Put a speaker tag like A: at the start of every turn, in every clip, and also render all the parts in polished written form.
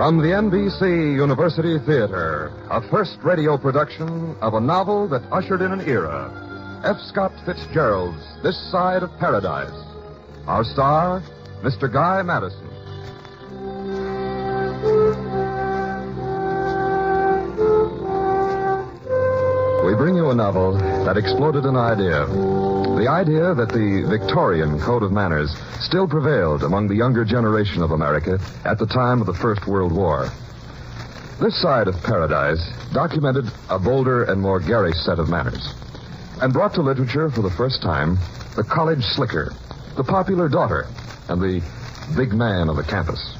A: From the NBC University Theater, a first radio production of a novel that ushered in an era, F. Scott Fitzgerald's This Side of Paradise. Our star, Mr. Guy Madison. We bring you a novel that exploded an idea. The idea that the Victorian code of manners still prevailed among the younger generation of America at the time of the First World War. This Side of Paradise documented a bolder and more garish set of manners and brought to literature for the first time the college slicker, the popular daughter, and the big man of the campus.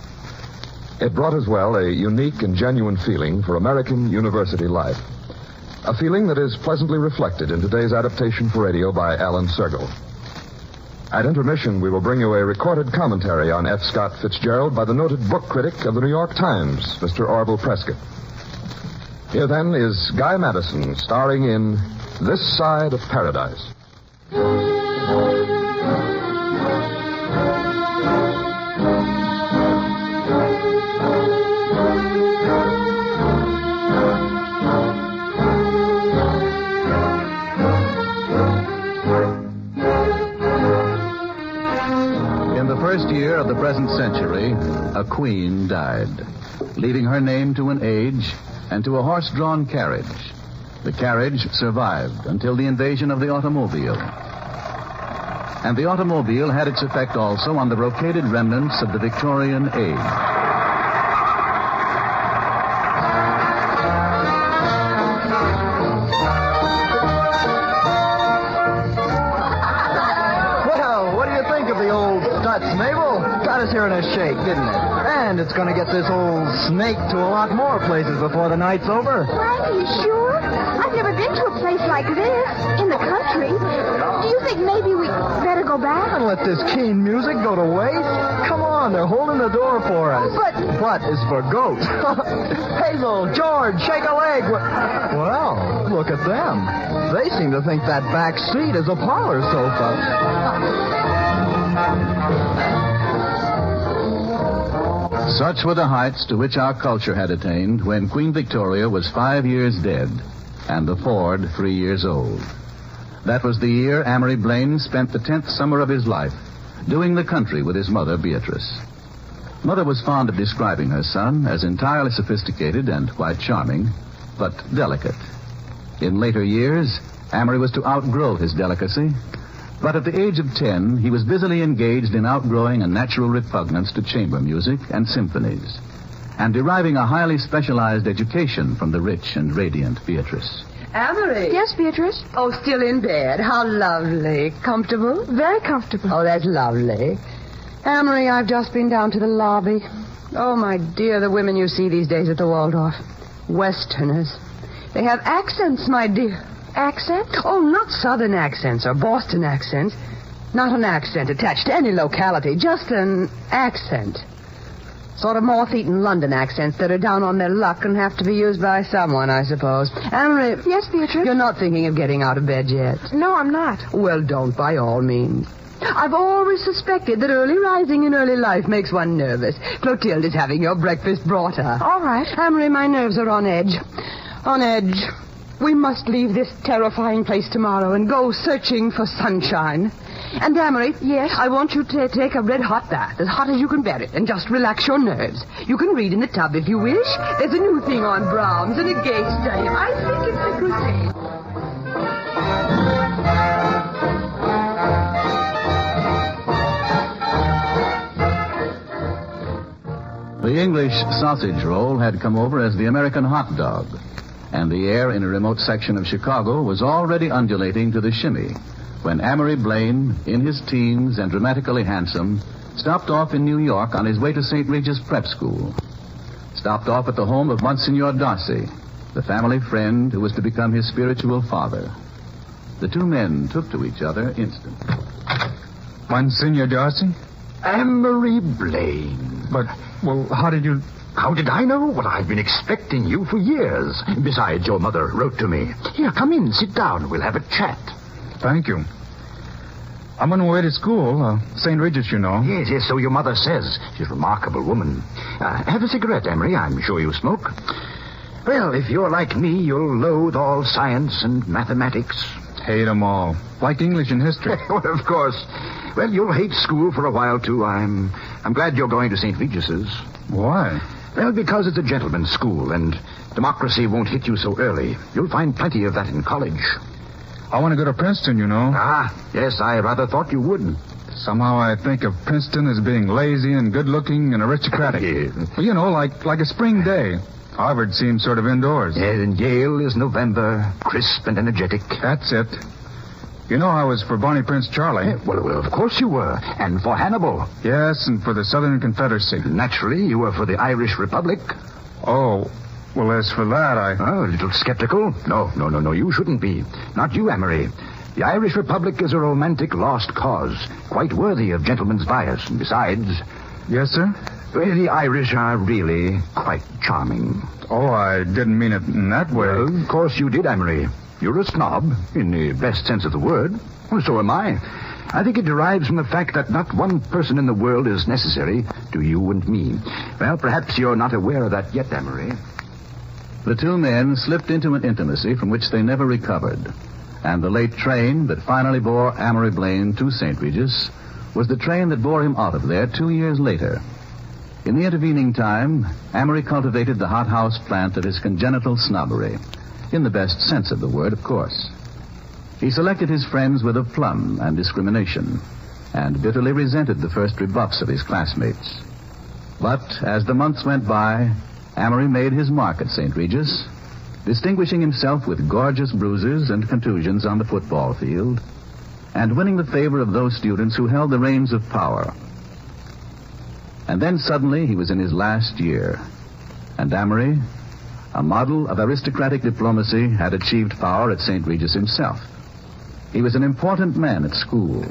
A: It brought as well a unique and genuine feeling for American university life. A feeling that is pleasantly reflected in today's adaptation for radio by Alan Sergel. At intermission, we will bring you a recorded commentary on F. Scott Fitzgerald by the noted book critic of the New York Times, Mr. Orville Prescott. Here, then, is Guy Madison, starring in This Side of Paradise.
B: First year of the present century, a queen died, leaving her name to an age and to a horse-drawn carriage. The carriage survived until the invasion of the automobile. And the automobile had its effect also on the brocaded remnants of the Victorian age.
C: Mabel, got us here in a shake, didn't it? And it's going to get this old snake to a lot more places before the night's over.
D: Frank, are you sure? I've never been to a place like this, in the country. Do you think maybe we better go back?
C: And let this keen music go to waste? Come on, they're holding the door for us.
D: But...
C: What is for goats? Hazel, George, shake a leg. Well, look at them. They seem to think that back seat is a parlor sofa.
B: Such were the heights to which our culture had attained when Queen Victoria was 5 years dead and the Ford 3 years old. That was the year Amory Blaine spent the 10th summer of his life doing the country with his mother, Beatrice. Mother was fond of describing her son as entirely sophisticated and quite charming, but delicate. In later years, Amory was to outgrow his delicacy, but at the age of 10, he was busily engaged in outgrowing a natural repugnance to chamber music and symphonies, and deriving a highly specialized education from the rich and radiant Beatrice.
E: Amory.
D: Yes, Beatrice?
E: Oh, still in bed. How lovely. Comfortable?
D: Very comfortable.
E: Oh, that's lovely. Amory, I've just been down to the lobby. Oh, my dear, the women you see these days at the Waldorf. Westerners. They have accents, my dear.
D: Accents?
E: Oh, not Southern accents or Boston accents. Not an accent attached to any locality, just an accent. Sort of moth-eaten London accents that are down on their luck and have to be used by someone, I suppose. Amory...
D: Yes, Beatrice?
E: You're not thinking of getting out of bed yet?
D: No, I'm not.
E: Well, don't by all means. I've always suspected that early rising in early life makes one nervous. Clotilde is having your breakfast brought her.
D: All right.
E: Amory, my nerves are on edge. On edge. We must leave this terrifying place tomorrow and go searching for sunshine. And, Amory...
D: Yes?
E: I want you to take a red-hot bath, as hot as you can bear it, and just relax your nerves. You can read in the tub if you wish. There's a new thing on Brahms and a gay study. I think it's a crusade.
B: The English sausage roll had come over as the American hot dog, and the air in a remote section of Chicago was already undulating to the shimmy when Amory Blaine, in his teens and dramatically handsome, stopped off in New York on his way to St. Regis Prep School. Stopped off at the home of Monsignor Darcy, the family friend who was to become his spiritual father. The two men took to each other instantly.
F: Monsignor Darcy?
G: Amory Blaine.
F: But, well, how did you...
G: How did I know? Well, I've been expecting you for years. Besides, your mother wrote to me. Here, come in, sit down. We'll have a chat.
F: Thank you. I'm on my way to school. St. Regis, you know.
G: Yes, so your mother says. She's a remarkable woman. Have a cigarette, Emery. I'm sure you smoke. Well, if you're like me, you'll loathe all science and mathematics.
F: Hate 'em all. Like English and history.
G: Well, of course. Well, you'll hate school for a while, too. I'm glad you're going to St. Regis's.
F: Why?
G: Well, because it's a gentleman's school, and democracy won't hit you so early. You'll find plenty of that in college.
F: I want to go to Princeton, you know.
G: Ah, yes, I rather thought you would.
F: Somehow I think of Princeton as being lazy and good-looking and aristocratic.
G: Yeah.
F: Well, you know, like a spring day. Harvard seems sort of indoors.
G: Yeah, and Yale is November, crisp and energetic.
F: That's it. You know I was for Bonnie Prince Charlie.
G: Yeah, well, of course you were. And for Hannibal.
F: Yes, and for the Southern Confederacy.
G: Naturally, you were for the Irish Republic.
F: Oh, well, as for that,
G: Oh, a little skeptical? No, you shouldn't be. Not you, Emery. The Irish Republic is a romantic lost cause, quite worthy of gentleman's bias. And besides...
F: Yes, sir?
G: Well, the Irish are really quite charming.
F: Oh, I didn't mean it in that way.
G: Well, of course you did, Emery. You're a snob, in the best sense of the word. Well, so am I. I think it derives from the fact that not one person in the world is necessary to you and me. Well, perhaps you're not aware of that yet, Emery.
B: The two men slipped into an intimacy from which they never recovered. And the late train that finally bore Amory Blaine to St. Regis was the train that bore him out of there 2 years later. In the intervening time, Amory cultivated the hothouse plant of his congenital snobbery. In the best sense of the word, of course. He selected his friends with aplomb and discrimination, and bitterly resented the first rebuffs of his classmates. But as the months went by, Amory made his mark at St. Regis, distinguishing himself with gorgeous bruises and contusions on the football field, and winning the favor of those students who held the reins of power. And then suddenly he was in his last year, and Amory, a model of aristocratic diplomacy, had achieved power at St. Regis himself. He was an important man at school.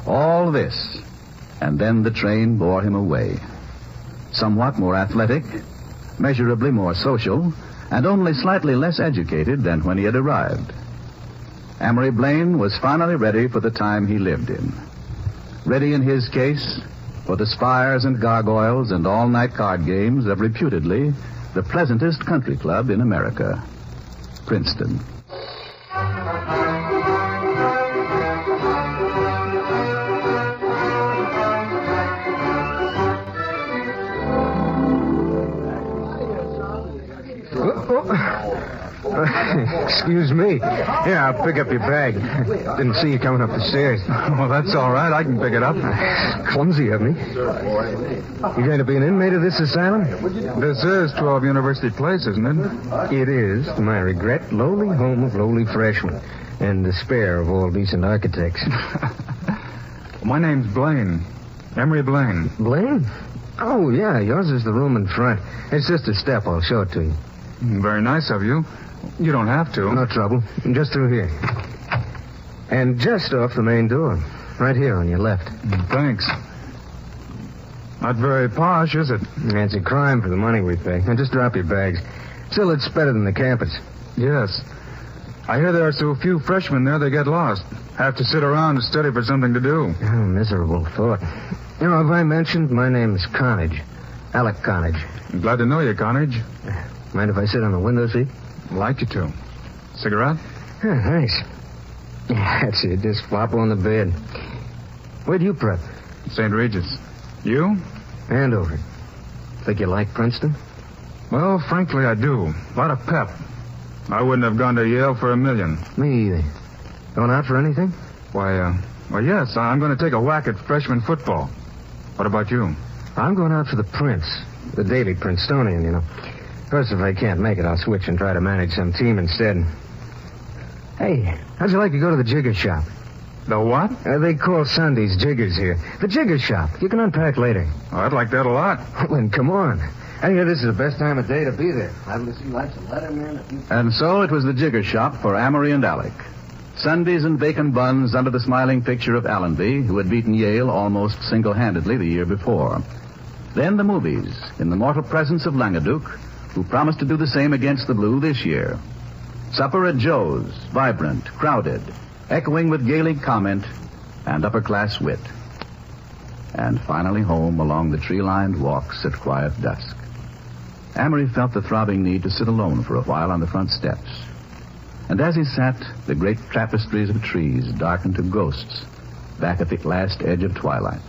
B: All this, and then the train bore him away. Somewhat more athletic, measurably more social, and only slightly less educated than when he had arrived. Amory Blaine was finally ready for the time he lived in. Ready in his case for the spires and gargoyles and all-night card games of reputedly the pleasantest country club in America, Princeton.
C: Excuse me. Here, I'll pick up your bag. Didn't see you coming up the stairs.
F: Well, that's all right. I can pick it up.
C: Clumsy of me. You going to be an inmate of this asylum?
F: This is 12 University Place, isn't it?
C: It is, to my regret, lowly home of lowly freshmen and despair of all decent architects.
F: My name's Blaine. Emery Blaine.
C: Blaine? Oh, yeah, yours is the room in front. It's just a step. I'll show it to you.
F: Very nice of you. You don't have to.
C: No trouble. Just through here. And just off the main door. Right here on your left.
F: Thanks. Not very posh, is it?
C: It's a crime for the money we pay. Now, just drop your bags. Still, it's better than the campus.
F: Yes. I hear there are so few freshmen there they get lost. Have to sit around and study for something to do.
C: Oh, miserable thought. You know, have I mentioned my name's Carnage? Alec Carnage.
F: I'm glad to know you, Carnage.
C: Mind if I sit on the window seat?
F: I'd like you to. Cigarette?
C: Yeah, thanks. That's it. Just flop on the bed. Where'd you prep?
F: St. Regis. You?
C: Andover. Think you like Princeton?
F: Well, frankly, I do. A lot of pep. I wouldn't have gone to Yale for $1 million.
C: Me either. Going out for anything?
F: Why, yes. I'm going to take a whack at freshman football. What about you?
C: I'm going out for the Prince. The Daily Princetonian, you know. First, if I can't make it, I'll switch and try to manage some team instead. Hey, how'd you like to go to the jigger shop?
F: The what?
C: They call Sundays jiggers here. The jigger shop. You can unpack later.
F: Oh, I'd like that a lot.
C: Well, then, come on. I hear this is the best time of day to be there. I've to see lots of lettermen.
B: And so it was the jigger shop for Amory and Alec. Sundays and bacon buns under the smiling picture of Allenby, who had beaten Yale almost single-handedly the year before. Then the movies, in the mortal presence of Langaduke, who promised to do the same against the Blue this year. Supper at Joe's, vibrant, crowded, echoing with Gaelic comment and upper-class wit. and finally home along the tree-lined walks at quiet dusk. Amory felt the throbbing need to sit alone for a while on the front steps. And as he sat, the great tapestries of trees darkened to ghosts back at the last edge of twilight.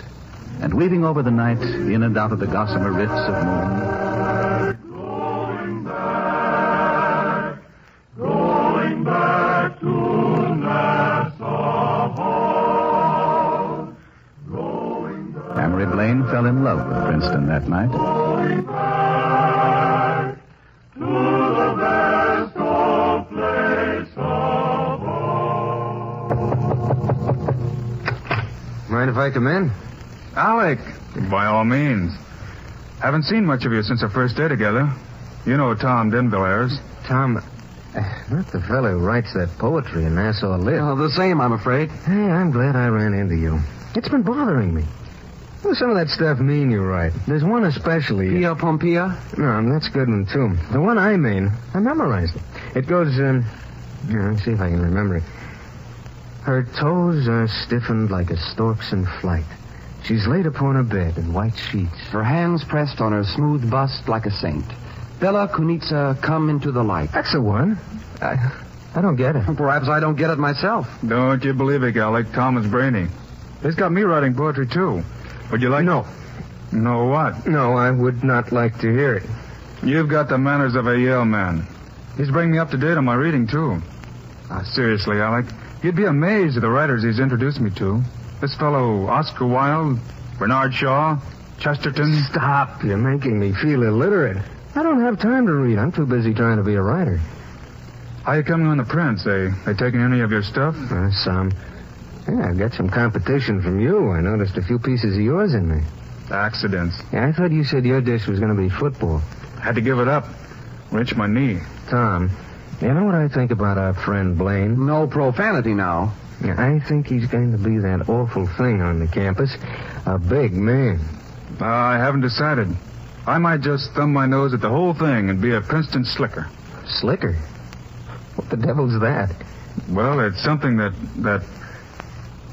B: And weaving over the night, in and out of the gossamer rifts of moon,
H: going back to Nassau Hall.
B: Amory Blaine fell in love with Princeton that night.
H: Going back to the best old place of all.
C: Mind if I come in?
F: Alec, by all means. Haven't seen much of you since our first day together. You know Tom Denvillers.
C: Tom, not the fellow who writes that poetry in Nassau Lit.
I: Oh, the same, I'm afraid.
C: Hey, I'm glad I ran into you. It's been bothering me. Well, some of that stuff mean you write. There's one especially.
I: Pia Pompia?
C: No, that's a good one, too. The one I mean, I memorized it. It goes, let's see if I can remember it. Her toes are stiffened like a stork's in flight. She's laid upon a bed in white sheets.
I: Her hands pressed on her smooth bust like a saint. Bella Kunitsa, come into the light.
C: That's the one. I don't get it.
I: Perhaps I don't get it myself.
F: Don't you believe it, Alec. Tom is brainy. He's got me writing poetry, too. Would you like...
C: No.
F: No what?
C: No, I would not like to hear it.
F: You've got the manners of a Yale man. He's bringing me up to date on my reading, too. Seriously, Alec, you'd be amazed at the writers he's introduced me to. This fellow, Oscar Wilde, Bernard Shaw, Chesterton.
C: Stop. You're making me feel illiterate. I don't have time to read. I'm too busy trying to be a writer.
F: How you coming on the prints? They taking any of your stuff?
C: Some. Yeah, I've got some competition from you. I noticed a few pieces of yours in there.
F: Accidents.
C: Yeah, I thought you said your dish was going to be football.
F: Had to give it up. Wrenched my knee.
C: Tom, you know what I think about our friend Blaine?
I: No profanity now.
C: Yeah, I think he's going to be that awful thing on the campus. A big man.
F: I haven't decided. I might just thumb my nose at the whole thing and be a Princeton slicker.
C: Slicker? What the devil's that?
F: Well, it's something that...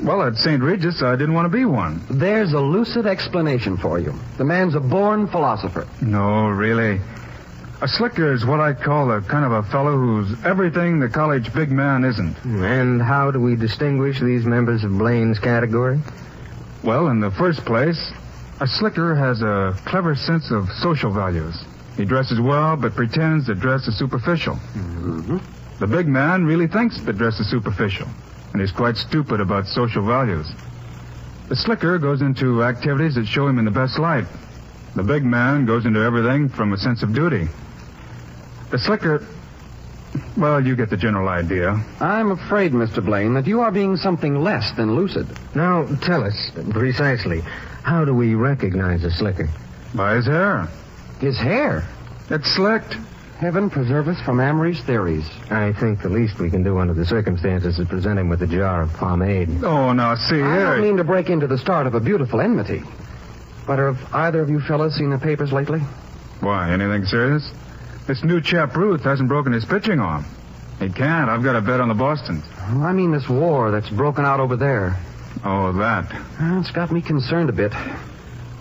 F: Well, at St. Regis, I didn't want to be one.
I: There's a lucid explanation for you. The man's a born philosopher.
F: No, really. A slicker is what I call a kind of a fellow who's everything the college big man isn't.
C: And how do we distinguish these members of Blaine's category?
F: Well, in the first place, a slicker has a clever sense of social values. He dresses well, but pretends that dress is superficial.
I: Mm-hmm.
F: The big man really thinks that dress is superficial, and he's quite stupid about social values. The slicker goes into activities that show him in the best light. The big man goes into everything from a sense of duty. The slicker... Well, you get the general idea.
I: I'm afraid, Mr. Blaine, that you are being something less than lucid.
C: Now, tell us, precisely, how do we recognize a slicker?
F: By his hair.
I: His hair?
F: It's slicked.
I: Heaven preserve us from Amory's theories.
C: I think the least we can do under the circumstances is present him with a jar of pomade.
F: Oh, now, see
I: I
F: here...
I: don't mean to break into the start of a beautiful enmity. But have either of you fellas seen the papers lately?
F: Why, anything serious? This new chap, Ruth, hasn't broken his pitching arm. He can't. I've got a bet on the Bostons.
I: Oh, I mean this war that's broken out over there.
F: Oh, that.
I: It's got me concerned a bit.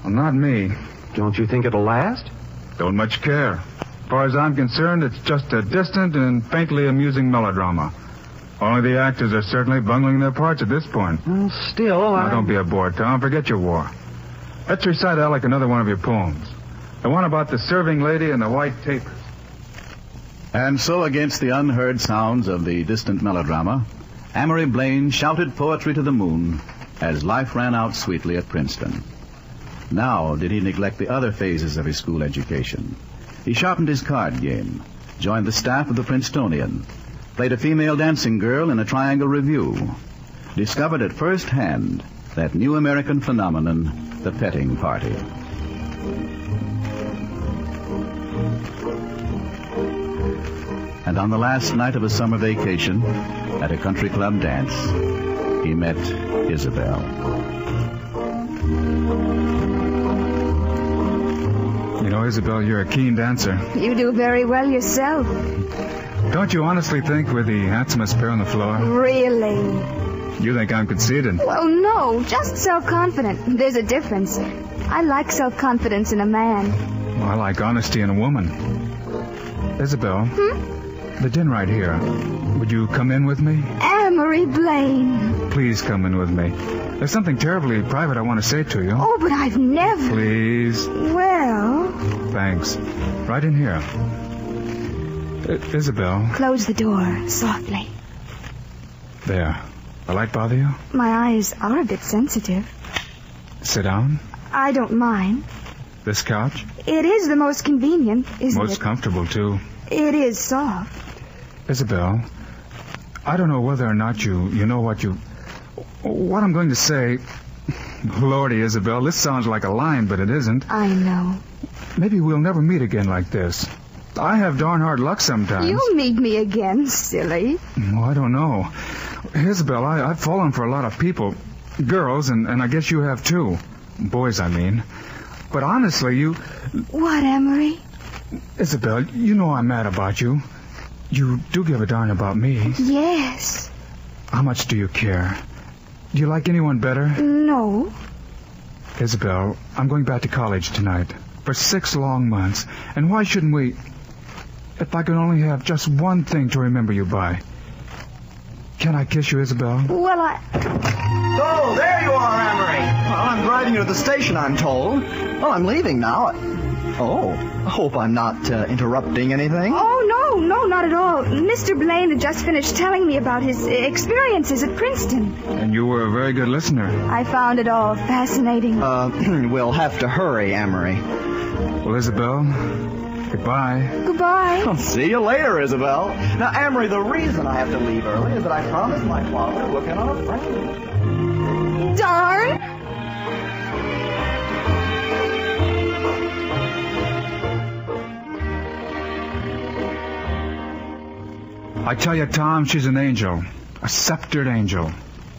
F: Well, not me.
I: Don't you think it'll last?
F: Don't much care. As far as I'm concerned, it's just a distant and faintly amusing melodrama. Only the actors are certainly bungling their parts at this point.
I: Well, still,
F: Now, don't be a bore, Tom. Forget your war. Let's recite, Alec, another one of your poems. The one about the serving lady and the white tapers.
B: And so, against the unheard sounds of the distant melodrama, Amory Blaine shouted poetry to the moon as life ran out sweetly at Princeton. Now did he neglect the other phases of his school education. He sharpened his card game, joined the staff of the Princetonian, played a female dancing girl in a triangle review, discovered at first hand that new American phenomenon, the petting party. And on the last night of a summer vacation, at a country club dance, he met Isabel.
F: You know, Isabel, you're a keen dancer.
D: You do very well yourself.
F: Don't you honestly think we're the handsomest pair on the floor?
D: Really?
F: You think I'm conceited?
D: Well, no, just self-confident. There's a difference. I like self-confidence in a man.
F: Well, I like honesty in a woman. Isabel. The din right here. Would you come in with me?
D: Amory Blaine.
F: Please come in with me. There's something terribly private I want to say to you.
D: Oh, but I've never...
F: Please.
D: Well...
F: Thanks. Right in here. Isabel.
D: Close the door, softly.
F: There. The light bother you?
D: My eyes are a bit sensitive.
F: Sit down.
D: I don't mind.
F: This couch?
D: It is the most convenient, isn't it?
F: Most comfortable, too.
D: It is soft.
F: Isabel, I don't know whether or not you know what I'm going to say. Lordy, Isabel, this sounds like a line, but it isn't.
D: I know.
F: Maybe we'll never meet again like this. I have darn hard luck sometimes.
D: You'll meet me again, silly.
F: Well, I don't know. Isabel, I've fallen for a lot of people. Girls, and I guess you have too. Boys, I mean. But honestly, you...
D: What, Amory?
F: Isabel, you know I'm mad about you. You do give a darn about me.
D: Yes.
F: How much do you care? Do you like anyone better?
D: No.
F: Isabel, I'm going back to college tonight. For 6 long months. And why shouldn't we... If I could only have just one thing to remember you by. Can I kiss you, Isabel?
D: Well,
J: Oh, there you are, Amory. Well, I'm driving you to the station, I'm told. Well, I'm leaving now. Oh, I hope I'm not interrupting anything.
D: Oh, no, not at all. Mr. Blaine had just finished telling me about his experiences at Princeton.
F: And you were a very good listener.
D: I found it all fascinating.
J: We'll have to hurry, Amory.
F: Well, Isabel, goodbye.
D: Goodbye.
J: I'll see you later, Isabel. Now, Amory, the reason I have to leave early is that I promised my father to look in on a friend.
D: Darn.
F: I tell you, Tom, she's an angel. A sceptered angel.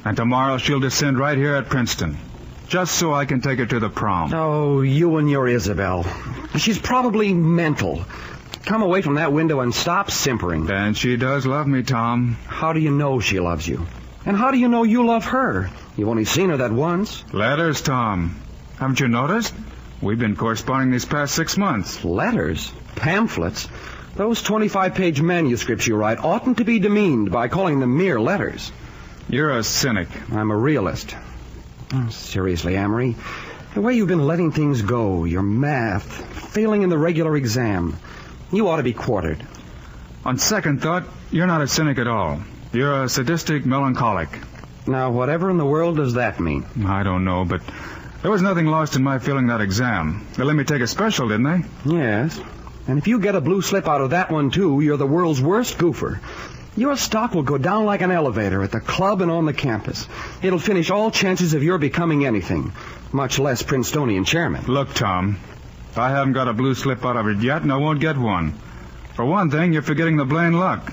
F: And tomorrow she'll descend right here at Princeton. Just so I can take her to the prom.
I: Oh, you and your Isabel. She's probably mental. Come away from that window and stop simpering.
F: And she does love me, Tom.
I: How do you know she loves you? And how do you know you love her? You've only seen her that once.
F: Letters, Tom. Haven't you noticed? We've been corresponding these past 6 months.
I: Letters? Pamphlets? Those 25-page manuscripts you write oughtn't to be demeaned by calling them mere letters.
F: You're a cynic.
I: I'm a realist. Oh, seriously, Amory, the way you've been letting things go, your math, failing in the regular exam, you ought to be quartered.
F: On second thought, you're not a cynic at all. You're a sadistic melancholic.
I: Now, whatever in the world does that mean?
F: I don't know, but there was nothing lost in my failing that exam. They let me take a special, didn't they?
I: Yes. And if you get a blue slip out of that one, too, you're the world's worst goofer. Your stock will go down like an elevator at the club and on the campus. It'll finish all chances of your becoming anything, much less Princetonian chairman.
F: Look, Tom, I haven't got a blue slip out of it yet, and I won't get one. For one thing, you're forgetting the Blaine luck.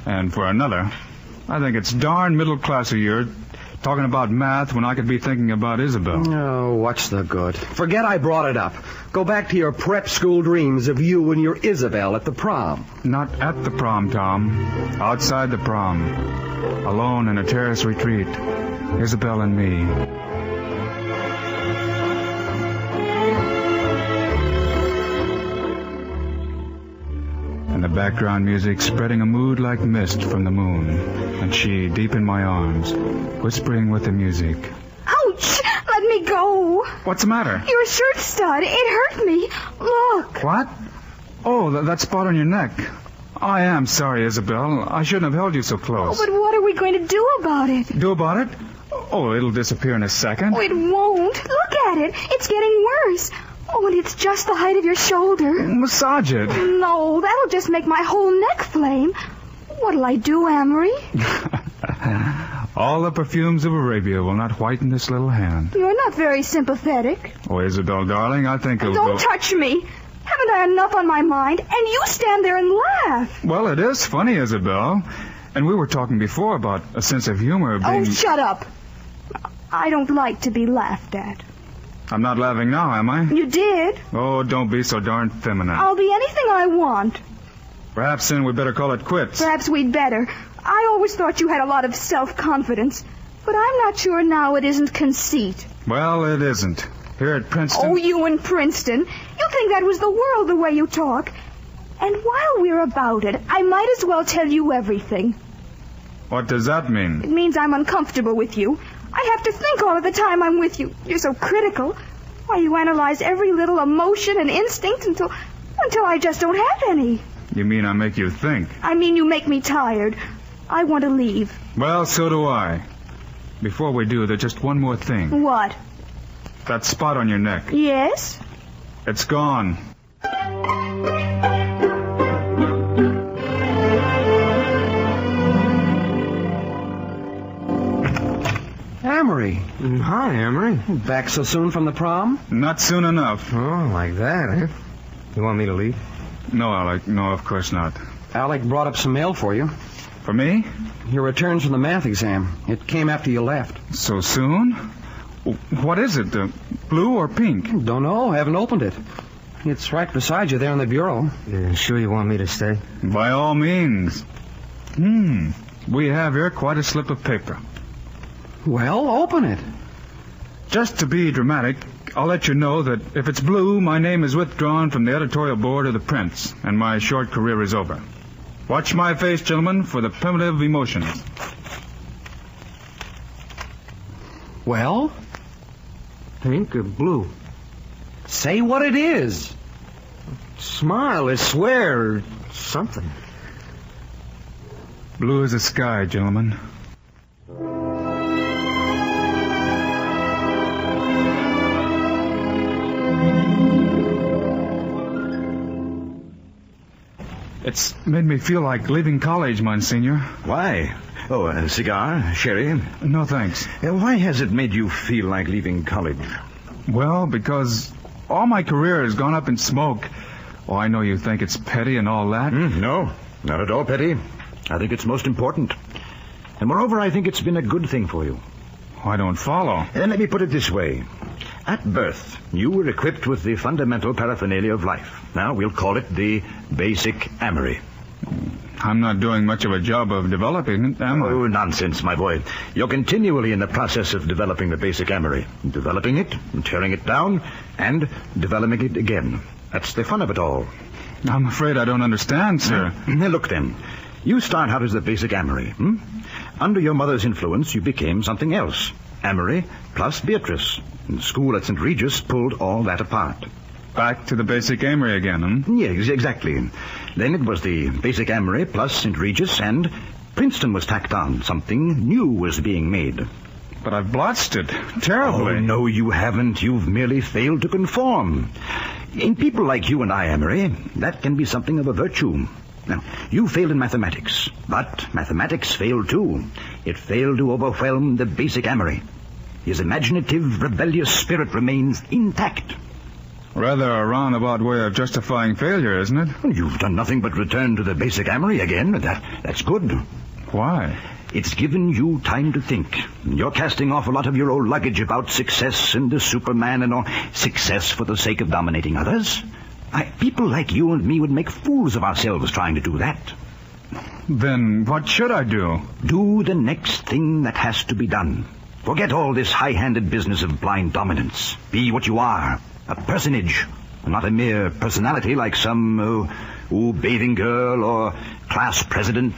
F: And for another, I think it's darn middle class of yours talking about math when I could be thinking about Isabel.
I: Oh, what's the good? Forget I brought it up. Go back to your prep school dreams of you and your Isabel at the prom.
F: Not at the prom, Tom. Outside the prom. Alone in a terrace retreat. Isabel and me. And the background music spreading a mood like mist from the moon. And she deep in my arms, whispering with the music.
D: Ouch! Let me go.
F: What's the matter?
D: Your shirt stud. It hurt me. Look.
F: What? Oh, that spot on your neck. I am sorry, Isabel. I shouldn't have held you so close.
D: Oh, but what are we going to do about it?
F: Do about it? Oh, it'll disappear in a second.
D: Oh, it won't. Look at it. It's getting worse. Oh, and it's just the height of your shoulder.
F: Massage it.
D: No, that'll just make my whole neck flame. What'll I do, Amory?
F: All the perfumes of Arabia will not whiten this little hand.
D: You're not very sympathetic.
F: Oh, Isabel, darling, I think it'll
D: Don't touch me. Haven't I enough on my mind? And you stand there and laugh.
F: Well, it is funny, Isabel. And we were talking before about a sense of humor being...
D: Oh, shut up. I don't like to be laughed at.
F: I'm not laughing now, am I?
D: You did.
F: Oh, don't be so darn feminine.
D: I'll be anything I want.
F: Perhaps then we'd better call it quits.
D: Perhaps we'd better. I always thought you had a lot of self-confidence. But I'm not sure now it isn't conceit.
F: Well, it isn't. Here at Princeton...
D: Oh, you in Princeton. You think that was the world, the way you talk. And while we're about it, I might as well tell you everything.
F: What does that mean?
D: It means I'm uncomfortable with you. I have to think all of the time I'm with you. You're so critical. Why, you analyze every little emotion and instinct until I just don't have any.
F: You mean I make you think?
D: I mean you make me tired. I want to leave.
F: Well, so do I. Before we do, there's just one more thing.
D: What?
F: That spot on your neck.
D: Yes?
F: It's gone.
I: Amory.
C: Hi, Amory.
I: Back so soon from the prom?
F: Not soon enough.
C: Oh, like that, eh? You want me to leave?
F: No, Alec. No, of course not.
I: Alec brought up some mail for you.
F: For me?
I: Your returns from the math exam. It came after you left.
F: So soon? What is it? Blue or pink?
I: Don't know. Haven't opened it. It's right beside you there in the bureau.
C: You sure you want me to stay?
F: By all means. We have here quite a slip of paper.
I: Well, open it.
F: Just to be dramatic, I'll let you know that if it's blue, my name is withdrawn from the editorial board of the Prince, and my short career is over. Watch my face, gentlemen, for the primitive emotions.
I: Well?
C: Pink or blue?
I: Say what it is.
C: Smile or swear or something.
F: Blue as the sky, gentlemen. It's made me feel like leaving college, Monsignor.
G: Why? Oh, a cigar? Sherry?
F: No, thanks.
G: Why has it made you feel like leaving college?
F: Well, because all my career has gone up in smoke. Oh, I know you think it's petty and all that.
G: No, not at all petty. I think it's most important. And moreover, I think it's been a good thing for you.
F: I don't follow.
G: Then let me put it this way. At birth, you were equipped with the fundamental paraphernalia of life. Now, we'll call it the basic amory.
F: I'm not doing much of a job of developing it, am I?
G: Oh, nonsense, my boy. You're continually in the process of developing the basic amory. Developing it, tearing it down, and developing it again. That's the fun of it all.
F: I'm afraid I don't understand, sir.
G: Now, look, then. You start out as the basic amory. Under your mother's influence, you became something else. Amory plus Beatrice. And school at St. Regis pulled all that apart.
F: Back to the basic amory again,
G: Yes, exactly. Then it was the basic amory plus St. Regis, and Princeton was tacked on. Something new was being made.
F: But I've blotched it terribly.
G: Oh, no, you haven't. You've merely failed to conform. In people like you and I, Amory, that can be something of a virtue. Now, you failed in mathematics, but mathematics failed too. It failed to overwhelm the basic amory. His imaginative, rebellious spirit remains intact.
F: Rather a roundabout way of justifying failure, isn't it?
G: You've done nothing but return to the basic amory again. That's good.
F: Why?
G: It's given you time to think. You're casting off a lot of your old luggage about success and the Superman and all. Success for the sake of dominating others? People like you and me would make fools of ourselves trying to do that.
F: Then what should I do?
G: Do the next thing that has to be done. Forget all this high-handed business of blind dominance. Be what you are, a personage, not a mere personality like some, bathing girl or class president.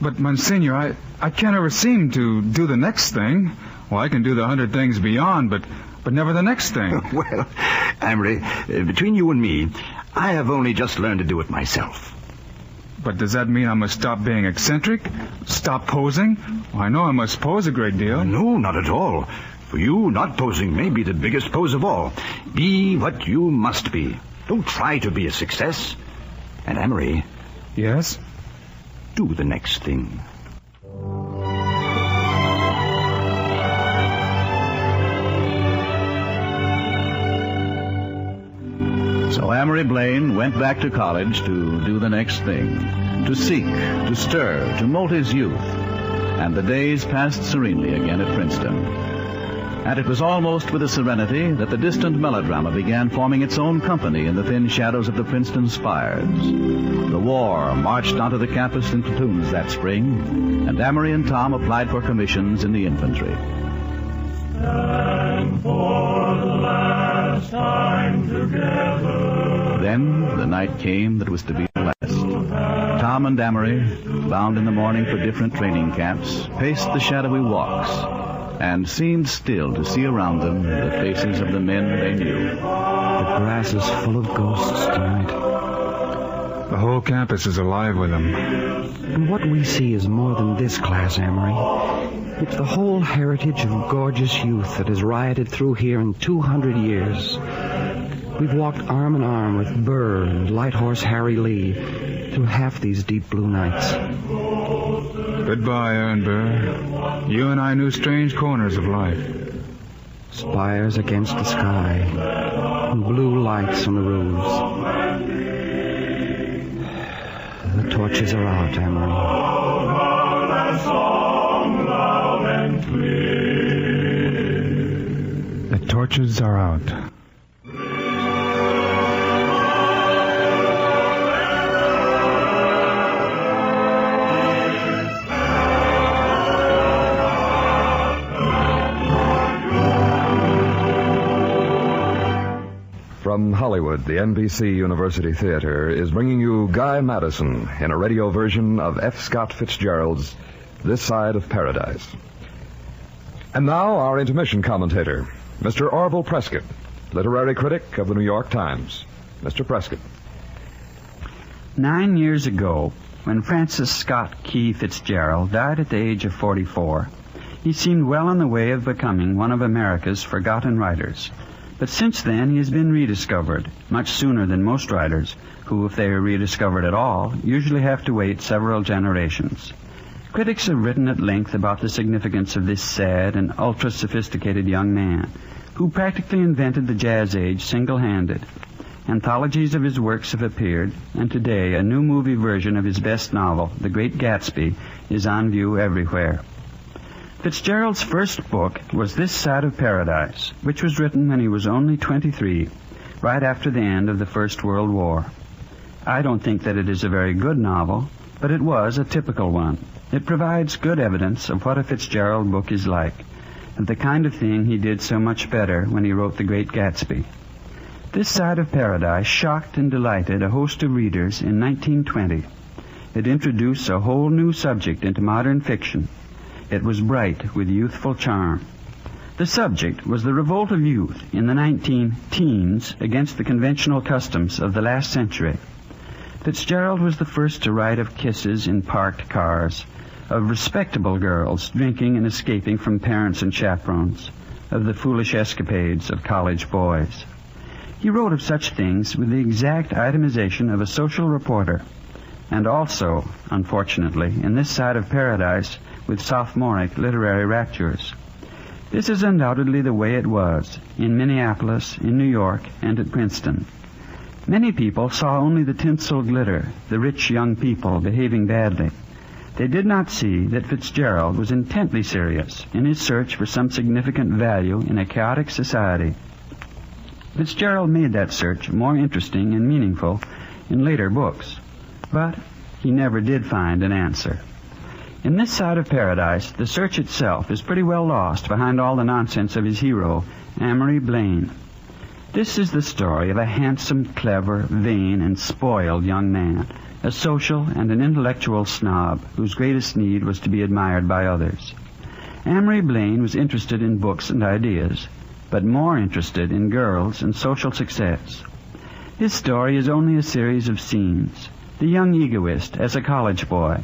F: But, Monsignor, I can't ever seem to do the next thing. Well, I can do the 100 things beyond, but never the next thing.
G: Well, Amory, between you and me, I have only just learned to do it myself.
F: But does that mean I must stop being eccentric? Stop posing? Well, I know I must pose a great deal.
G: No, not at all. For you, not posing may be the biggest pose of all. Be what you must be. Don't try to be a success. And Amory...
F: Yes?
G: Do the next thing.
B: So Amory Blaine went back to college to do the next thing, to seek, to stir, to molt his youth. And the days passed serenely again at Princeton. And it was almost with a serenity that the distant melodrama began forming its own company in the thin shadows of the Princeton spires. The war marched onto the campus in platoons that spring, and Amory and Tom applied for commissions in the infantry.
H: And for the last time together.
B: Then the night came that was to be the last. Tom and Amory, bound in the morning for different training camps, paced the shadowy walks and seemed still to see around them the faces of the men they knew.
I: The grass is full of ghosts tonight.
F: The whole campus is alive with them.
I: And what we see is more than this class, Amory. It's the whole heritage of gorgeous youth that has rioted through here in 200 years. We've walked arm in arm with Burr and Light Horse Harry Lee through half these deep blue nights.
F: Goodbye, Aaron Burr. You and I knew strange corners of life.
I: Spires against the sky, and blue lights on the roofs. The torches are out, Amory.
F: The torches are out.
A: From Hollywood, the NBC University Theater is bringing you Guy Madison in a radio version of F. Scott Fitzgerald's This Side of Paradise. And now our intermission commentator, Mr. Orville Prescott, literary critic of the New York Times. Mr. Prescott.
K: 9 years ago, when Francis Scott Key Fitzgerald died at the age of 44, he seemed well on the way of becoming one of America's forgotten writers. But since then, he has been rediscovered, much sooner than most writers, who, if they are rediscovered at all, usually have to wait several generations. Critics have written at length about the significance of this sad and ultra-sophisticated young man, who practically invented the jazz age single-handed. Anthologies of his works have appeared, and today a new movie version of his best novel, The Great Gatsby, is on view everywhere. Fitzgerald's first book was This Side of Paradise, which was written when he was only 23, right after the end of the First World War. I don't think that it is a very good novel, but it was a typical one. It provides good evidence of what a Fitzgerald book is like, and the kind of thing he did so much better when he wrote The Great Gatsby. This Side of Paradise shocked and delighted a host of readers in 1920. It introduced a whole new subject into modern fiction. It was bright with youthful charm. The subject was the revolt of youth in the 19-teens against the conventional customs of the last century. Fitzgerald was the first to write of kisses in parked cars, of respectable girls drinking and escaping from parents and chaperones, of the foolish escapades of college boys. He wrote of such things with the exact itemization of a social reporter, and also, unfortunately, in This Side of Paradise, with sophomoric literary raptures. This is undoubtedly the way it was in Minneapolis, in New York, and at Princeton. Many people saw only the tinsel glitter, the rich young people behaving badly. They did not see that Fitzgerald was intently serious in his search for some significant value in a chaotic society. Fitzgerald made that search more interesting and meaningful in later books, but he never did find an answer. In This Side of Paradise, the search itself is pretty well lost behind all the nonsense of his hero, Amory Blaine. This is the story of a handsome, clever, vain, and spoiled young man, a social and an intellectual snob whose greatest need was to be admired by others. Amory Blaine was interested in books and ideas, but more interested in girls and social success. His story is only a series of scenes. The young egoist as a college boy,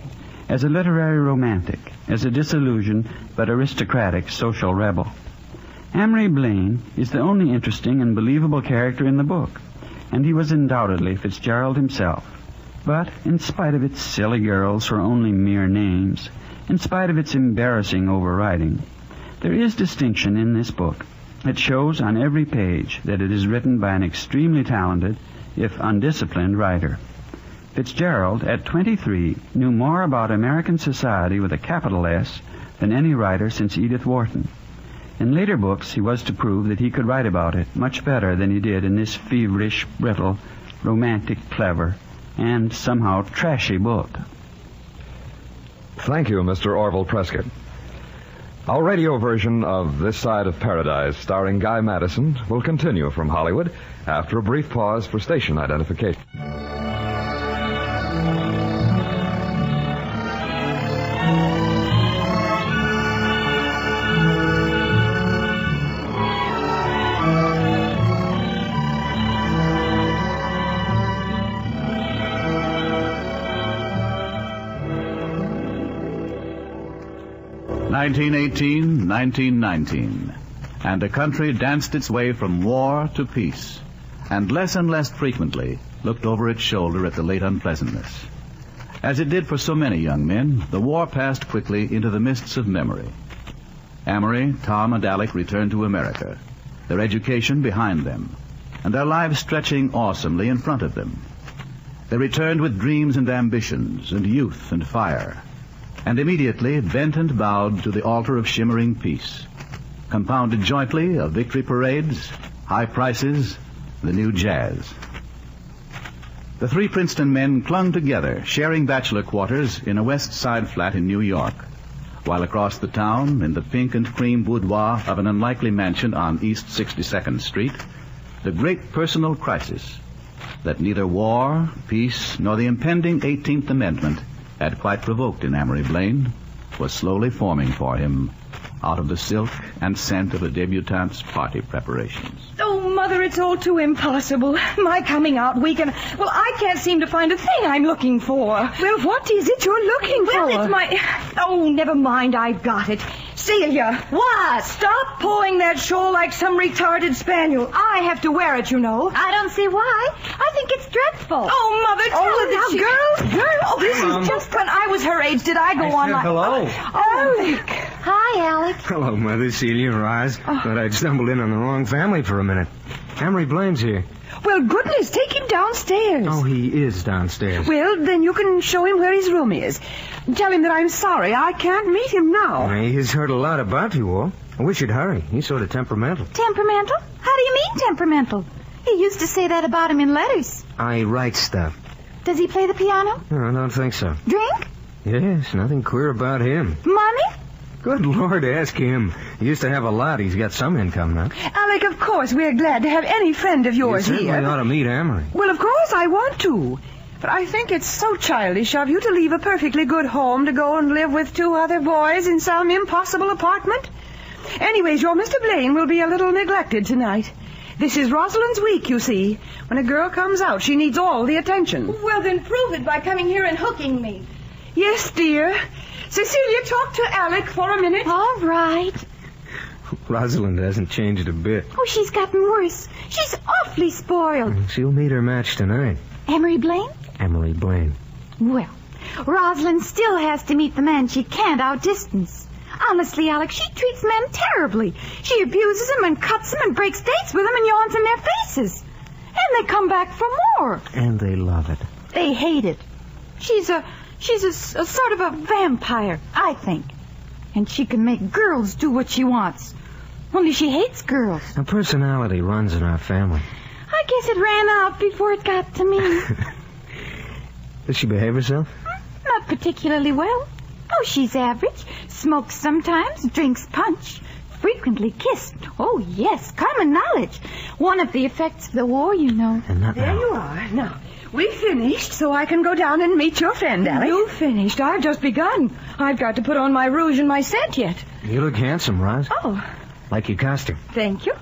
K: as a literary romantic, as a disillusioned but aristocratic social rebel. Amory Blaine is the only interesting and believable character in the book, and he was undoubtedly Fitzgerald himself. But in spite of its silly girls who are only mere names, in spite of its embarrassing overwriting, there is distinction in this book. It shows on every page that it is written by an extremely talented, if undisciplined, writer. Fitzgerald, at 23, knew more about American society with a capital S than any writer since Edith Wharton. In later books, he was to prove that he could write about it much better than he did in this feverish, brittle, romantic, clever, and somehow trashy book.
A: Thank you, Mr. Orville Prescott. Our radio version of This Side of Paradise, starring Guy Madison, will continue from Hollywood after a brief pause for station identification.
B: (1918, 1919), and a country danced its way from war to peace, and less frequently looked over its shoulder at the late unpleasantness. As it did for so many young men, the war passed quickly into the mists of memory. Amory, Tom, and Alec returned to America, their education behind them, and their lives stretching awesomely in front of them. They returned with dreams and ambitions, and youth and fire, and immediately bent and bowed to the altar of shimmering peace, compounded jointly of victory parades, high prices, the new jazz. The three Princeton men clung together, sharing bachelor quarters in a West Side flat in New York, while across the town, in the pink and cream boudoir of an unlikely mansion on East 62nd Street, the great personal crisis that neither war, peace, nor the impending 18th Amendment had quite provoked in Amory Blaine was slowly forming for him out of the silk and scent of a debutante's party preparations.
L: Oh, Mother, it's all too impossible. My coming out week, and, well, I can't seem to find a thing I'm looking for.
D: Well, what is it you're looking for?
L: Well, it's my... Oh, never mind, I've got it. Celia.
D: What?
L: Stop pulling that shawl like some retarded spaniel. I have to wear it, you know.
D: I don't see why. I think it's dreadful.
L: Oh, Mother, tell her that she...
D: Girls.
L: Oh, this is just when I was her age. Did I go on like...
C: Hello.
L: Alec.
D: Hi, Alec.
C: Hello, Mother, Celia, Roz. Thought I'd stumbled in on the wrong family for a minute. Amory Blaine's here.
L: Well, goodness, take him downstairs.
C: Oh, he is downstairs.
L: Well, then you can show him where his room is. Tell him that I'm sorry. I can't meet him now.
C: He's heard a lot about you all. I wish you'd hurry. He's sort of temperamental.
D: Temperamental? How do you mean temperamental? He used to say that about him in letters.
C: I write stuff.
D: Does he play the piano?
C: No, I don't think so.
D: Drink?
C: Yes, nothing queer about him.
D: Money?
C: Good Lord, ask him. He used to have a lot. He's got some income now.
L: Alec, of course, we're glad to have any friend of yours
C: you
L: here.
C: certainly ought to meet Amory.
L: Well, of course, I want to. But I think it's so childish of you to leave a perfectly good home to go and live with two other boys in some impossible apartment. Anyways, your Mr. Blaine will be a little neglected tonight. This is Rosalind's week, you see. When a girl comes out, she needs all the attention.
D: Well, then prove it by coming here and hooking me.
L: Yes, dear. Cecilia, talk to Alec for a minute.
D: All right.
C: Rosalind hasn't changed a bit.
D: Oh, she's gotten worse. She's awfully spoiled.
C: She'll meet her match tonight.
D: Amory Blaine?
C: Amory Blaine.
D: Well, Rosalind still has to meet the man she can't outdistance. Honestly, Alec, she treats men terribly. She abuses them and cuts them and breaks dates with them and yawns in their faces. And they come back for more.
C: And they love it.
D: They hate it. She's a sort of a vampire, I think. And she can make girls do what she wants. Only she hates girls.
C: Her personality runs in our family.
D: I guess it ran out before it got to me.
C: Does she behave herself?
D: Not particularly well. Oh, she's average. Smokes sometimes, drinks punch, frequently kissed. Oh, yes, common knowledge. One of the effects of the war, you know.
C: And not
L: There
C: now.
L: you are. Now, we finished, so I can go down and meet your friend, Alec. You finished? I've just begun. I've got to put on my rouge and my scent yet.
C: You look handsome, Roz.
L: Oh,
C: Like your costume.
L: thank you.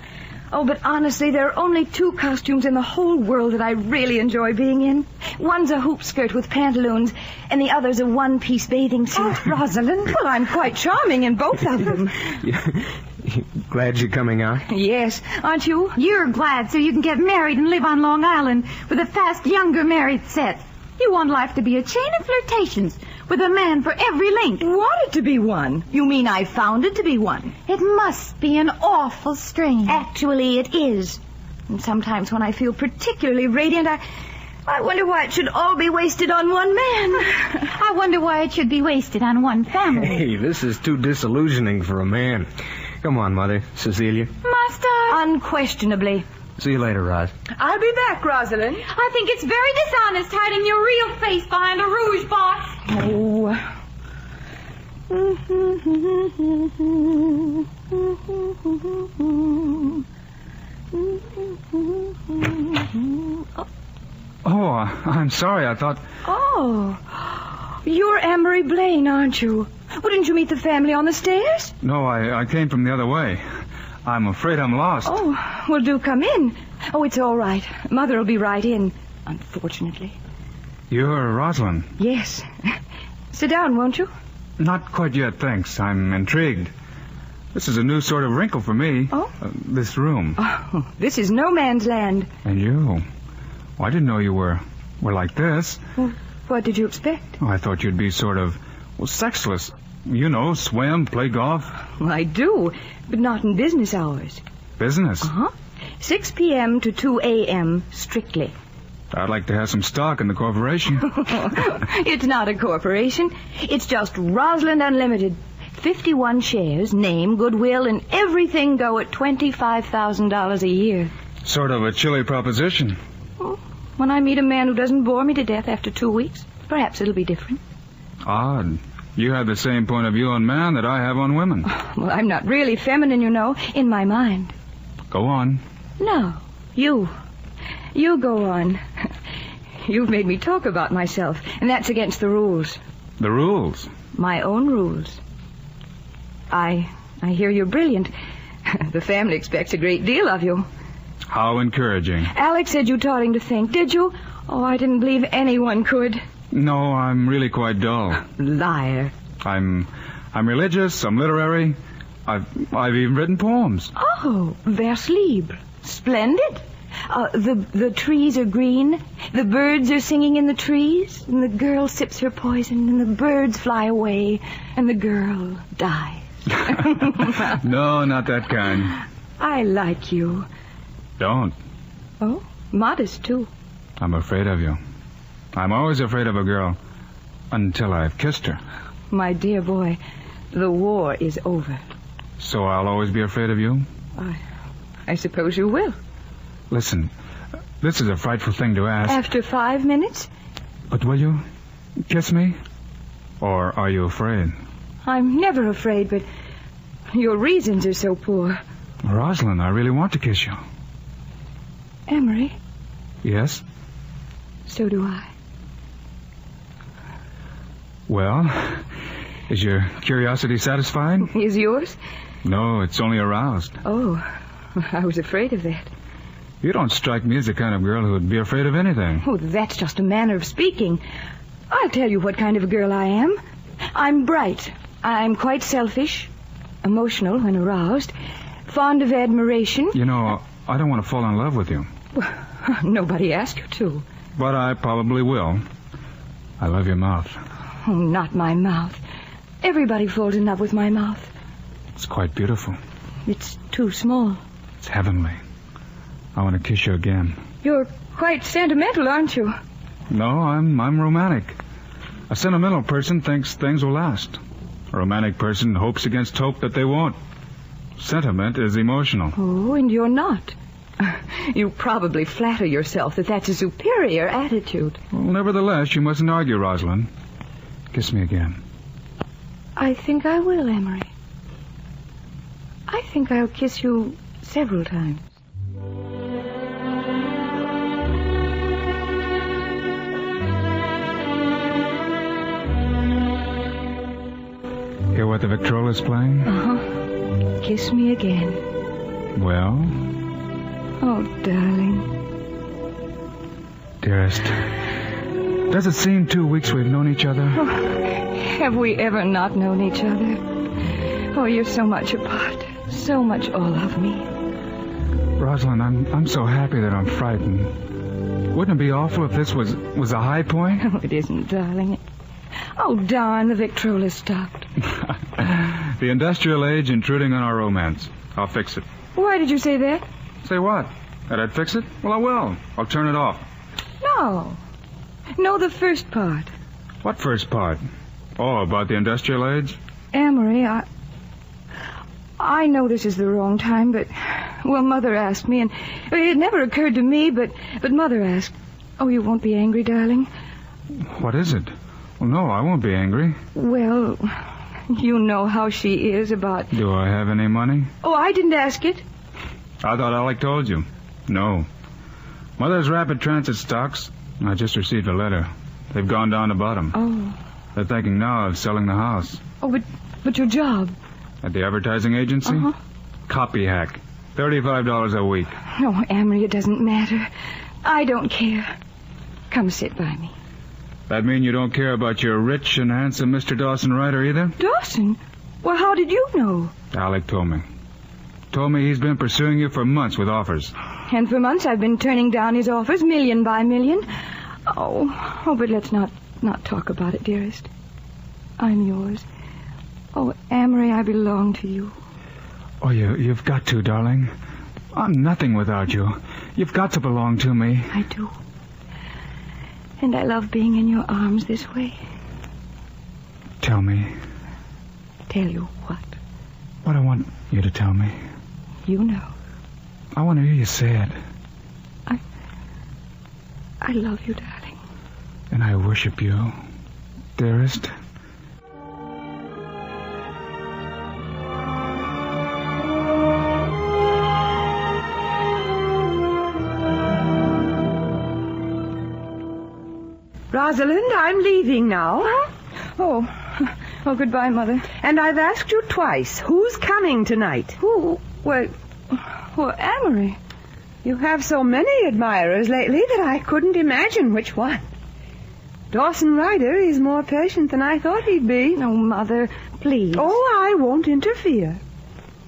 L: Oh, but honestly, there are only two costumes in the whole world that I really enjoy being in. One's a hoop skirt with pantaloons, and the other's a one-piece bathing suit. Oh, Rosalind, well, I'm quite charming in both of them.
C: Glad you're coming out?
L: Yes, aren't you?
D: You're glad so you can get married and live on Long Island with a fast, younger married set. You want life to be a chain of flirtations with a man for every link.
L: Want it to be one? You mean I found it to be one?
D: It must be an awful strain. Actually, it is. And sometimes when I feel particularly radiant, I wonder why it should all be wasted on one man. I wonder why it should be wasted on one family.
C: Hey, this is too disillusioning for a man. Come on, Mother. Cecilia.
D: Master.
E: Unquestionably.
C: See you later, Roz.
L: I'll be back, Rosalind.
D: I think it's very dishonest hiding your real face behind a rouge box.
F: Oh, I'm sorry. I thought...
L: Oh, you're Amory Blaine, aren't you? Wouldn't you meet the family on the stairs?
F: No, I came from the other way. I'm afraid I'm lost.
L: Oh, well, do come in. Oh, it's all right. Mother will be right in, unfortunately.
F: You're Rosalind.
L: Yes. Sit down, won't you?
F: Not quite yet, thanks. I'm intrigued. This is a new sort of wrinkle for me.
L: Oh?
F: This room.
L: Oh, this is no man's land.
F: And you. Well, I didn't know you were like this.
L: Well, what did you expect?
F: Oh, I thought you'd be sort of, sexless. You know, swim, play golf.
L: Well, I do, but not in business hours.
F: Business?
L: Uh-huh. 6 p.m. to 2 a.m. strictly.
F: I'd like to have some stock in the corporation.
L: It's not a corporation. It's just Rosalind Unlimited. 51 shares, name, goodwill, and everything go at $25,000 a year.
F: Sort of a chilly proposition.
L: Well, when I meet a man who doesn't bore me to death after 2 weeks, perhaps it'll be different.
F: Odd. You have the same point of view on man that I have on women.
L: Well, I'm not really feminine, you know, in my mind.
F: Go on.
L: No, you. You go on. You've made me talk about myself, and that's against the rules.
F: The rules?
L: My own rules. I hear you're brilliant. The family expects a great deal of you.
F: How encouraging.
L: Alex said you taught him to think, did you? Oh, I didn't believe anyone could.
F: No, I'm really quite dull.
L: Liar.
F: I'm religious, I'm literary. I've even written poems.
L: Oh, vers libre. Splendid. The trees are green, the birds are singing in the trees, and the girl sips her poison, and the birds fly away, and the girl dies.
F: No, not that kind.
L: I like you.
F: Don't.
L: Oh, modest, too.
F: I'm afraid of you. I'm always afraid of a girl until I've kissed her.
L: My dear boy, the war is over.
F: So I'll always be afraid of you?
L: I suppose you will.
F: Listen, this is a frightful thing to ask.
L: After 5 minutes?
F: But will you kiss me? Or are you afraid?
L: I'm never afraid, but your reasons are so poor.
F: Rosalind, I really want to kiss you.
L: Emery?
F: Yes?
L: So do I.
F: Well, is your curiosity satisfied?
L: Is yours?
F: No, it's only aroused.
L: Oh, I was afraid of that.
F: You don't strike me as the kind of girl who would be afraid of anything.
L: Oh, that's just a manner of speaking. I'll tell you what kind of a girl I am. I'm bright. I'm quite selfish, emotional when aroused, fond of admiration.
F: You know, I don't want to fall in love with you.
L: Well, nobody asked you to.
F: But I probably will. I love your mouth.
L: Oh, not my mouth. Everybody falls in love with my mouth.
F: It's quite beautiful.
L: It's too small.
F: It's heavenly. I want to kiss you again.
L: You're quite sentimental, aren't you?
F: No, I'm romantic. A sentimental person thinks things will last. A romantic person hopes against hope that they won't. Sentiment is emotional.
L: Oh, and you're not. You probably flatter yourself that that's a superior attitude.
F: Well, nevertheless, you mustn't argue, Rosalind. Kiss me again.
L: I think I will, Emery. I think I'll kiss you several times.
F: Hear what the Victrola's playing?
L: Uh-huh. Kiss me again.
F: Well?
L: Oh, darling.
F: Dearest, does it seem 2 weeks we've known each other?
L: Oh, have we ever not known each other? Oh, you're so much apart. So much all of me.
F: Rosalind, I'm so happy that I'm frightened. Wouldn't it be awful if this was a high point?
L: Oh, it isn't, darling. Oh, darn, the Victrola stopped.
F: The industrial age intruding on our romance. I'll fix it.
L: Why did you say that?
F: Say what? That I'd fix it? Well, I will. I'll turn it off.
L: No. No, the first part.
F: What first part? Oh, about the industrial age?
L: Amory, I know this is the wrong time, but... Well, Mother asked me, and it never occurred to me, but Mother asked. Oh, you won't be angry, darling?
F: What is it? Well, no, I won't be angry.
L: Well, you know how she is about...
F: Do I have any money?
L: Oh, I didn't ask it.
F: I thought Alec told you. No. Mother's rapid transit stocks. I just received a letter. They've gone down the bottom.
L: Oh.
F: They're thinking now of selling the house.
L: Oh, but your job?
F: At the advertising agency?
L: Uh-huh.
F: Copy hack. $35 a week.
L: No, Amory, it doesn't matter. I don't care. Come sit by me.
F: That mean you don't care about your rich and handsome Mr. Dawson Ryder either?
L: Dawson? Well, how did you know?
F: Alec told me. Told me he's been pursuing you for months with offers.
L: And for months I've been turning down his offers, million by million. Oh, but let's not talk about it, dearest. I'm yours. Oh, Amory, I belong to you.
F: Oh, you've got to, darling. I'm nothing without you. You've got to belong to me.
L: I do. And I love being in your arms this way.
F: Tell me.
L: Tell you what?
F: What I want you to tell me.
L: You know.
F: I want to hear you say it.
L: I love you, darling.
F: And I worship you, dearest.
L: Rosalind, I'm leaving now. Huh? Oh, goodbye, Mother. And I've asked you twice, who's coming tonight? Who? Well, Amory. You have so many admirers lately that I couldn't imagine which one. Dawson Ryder is more patient than I thought he'd be. No, Mother, please. Oh, I won't interfere.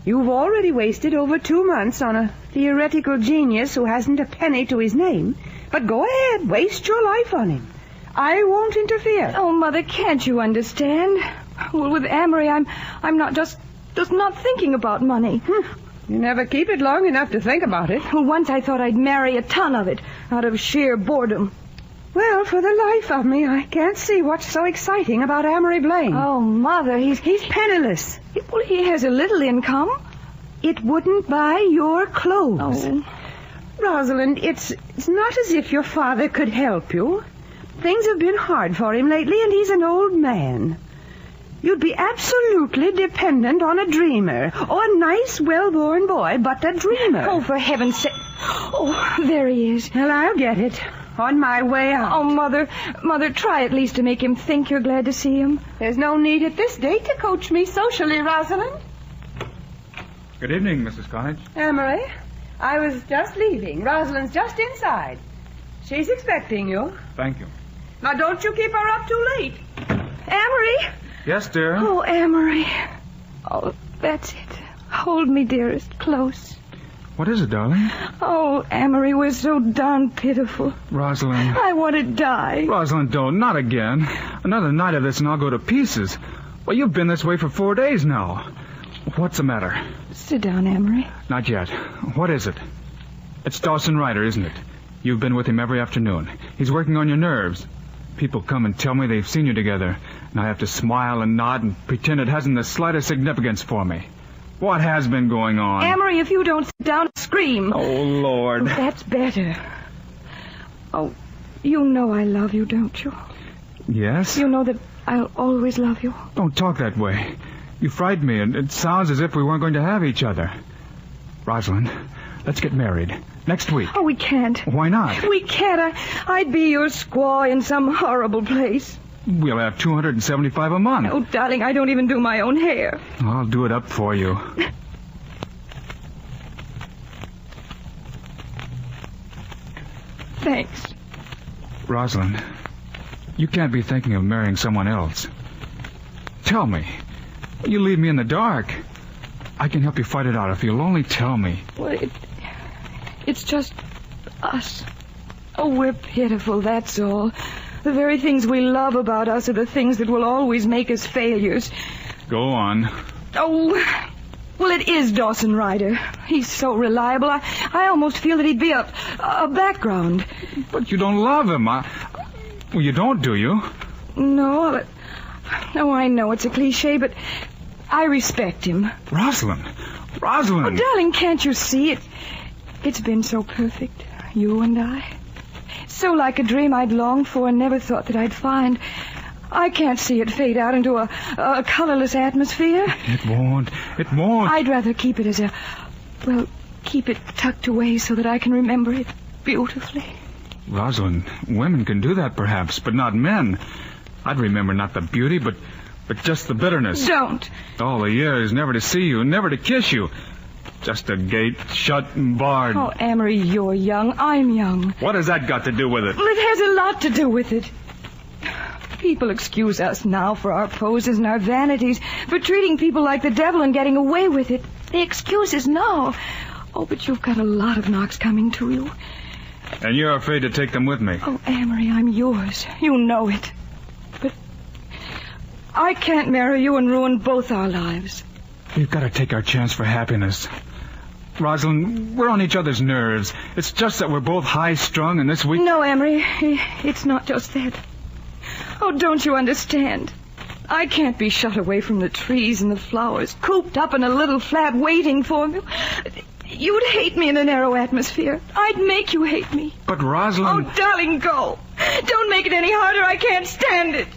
L: You've already wasted over 2 months on a theoretical genius who hasn't a penny to his name. But go ahead, waste your life on him. I won't interfere. Oh, Mother, can't you understand? Well, with Amory, I'm not just not thinking about money. You never keep it long enough to think about it. Well, once I thought I'd marry a ton of it out of sheer boredom. Well, for the life of me, I can't see what's so exciting about Amory Blaine. Oh, Mother, he's penniless. Well, he has a little income. It wouldn't buy your clothes. Oh. Rosalind, it's not as if your father could help you. Things have been hard for him lately, and he's an old man. You'd be absolutely dependent on a dreamer. Oh, a nice, well-born boy, but a dreamer. Oh, for heaven's sake. Oh, there he is. Well, I'll get it. On my way out. Oh, Mother, try at least to make him think you're glad to see him. There's no need at this date to coach me socially, Rosalind.
F: Good evening, Mrs. Connage.
L: Amory, I was just leaving. Rosalind's just inside. She's expecting you.
F: Thank you.
L: Now, don't you keep her up too late. Amory!
F: Yes, dear?
L: Oh, Amory. Oh, that's it. Hold me, dearest, close.
F: What is it, darling?
L: Oh, Amory, we're so darn pitiful.
F: Rosalind.
L: I want to die.
F: Rosalind, don't. Not again. Another night of this and I'll go to pieces. Well, you've been this way for 4 days now. What's the matter?
L: Sit down, Amory.
F: Not yet. What is it? It's Dawson Ryder, isn't it? You've been with him every afternoon. He's working on your nerves. People come and tell me they've seen you together, and I have to smile and nod and pretend it hasn't the slightest significance for me. What has been going on?
L: Amory, if you don't sit down, scream.
F: Oh, Lord.
L: That's better. Oh, you know I love you, don't you?
F: Yes?
L: You know that I'll always love you.
F: Don't talk that way. You frightened me, and it sounds as if we weren't going to have each other. Rosalind, let's get married. Next week.
L: Oh, we can't.
F: Why not?
L: We can't. I'd be your squaw in some horrible place.
F: We'll have $275 a month.
L: Oh, darling, I don't even do my own hair.
F: I'll do it up for you.
L: Thanks.
F: Rosalind, you can't be thinking of marrying someone else. Tell me. You leave me in the dark. I can help you fight it out if you'll only tell me.
L: Well, it's just us. Oh, we're pitiful, that's all. The very things we love about us are the things that will always make us failures.
F: Go on.
L: Oh, well, it is Dawson Ryder. He's so reliable. I almost feel that he'd be a background.
F: But you don't love him. Well, you don't, do you?
L: No, I know it's a cliche, but I respect him.
F: Rosalind!
L: Oh,
F: Rosalind!
L: darling, can't you see it? It's been so perfect, you and I. So like a dream I'd longed for and never thought that I'd find. I can't see it fade out into a colorless atmosphere.
F: It won't. It won't.
L: I'd rather keep it as keep it tucked away so that I can remember it beautifully.
F: Rosalind, women can do that perhaps, but not men. I'd remember not the beauty, but just the bitterness.
L: Don't.
F: All the years, never to see you, never to kiss you. Just a gate shut and barred.
L: Oh, Amory, you're young. I'm young.
F: What has that got to do with it?
L: Well, it has a lot to do with it. People excuse us now for our poses and our vanities, for treating people like the devil and getting away with it. The excuse is no. Oh, but you've got a lot of knocks coming to you.
F: And you're afraid to take them with me.
L: Oh, Amory, I'm yours. You know it. But I can't marry you and ruin both our lives.
F: We've got to take our chance for happiness. Rosalind, we're on each other's nerves. It's just that we're both high-strung and this week...
L: No, Amory, it's not just that. Oh, don't you understand? I can't be shut away from the trees and the flowers, cooped up in a little flat waiting for me. You'd hate me in a narrow atmosphere. I'd make you hate me.
F: But Rosalind...
L: Oh, darling, go. Don't make it any harder. I can't stand it.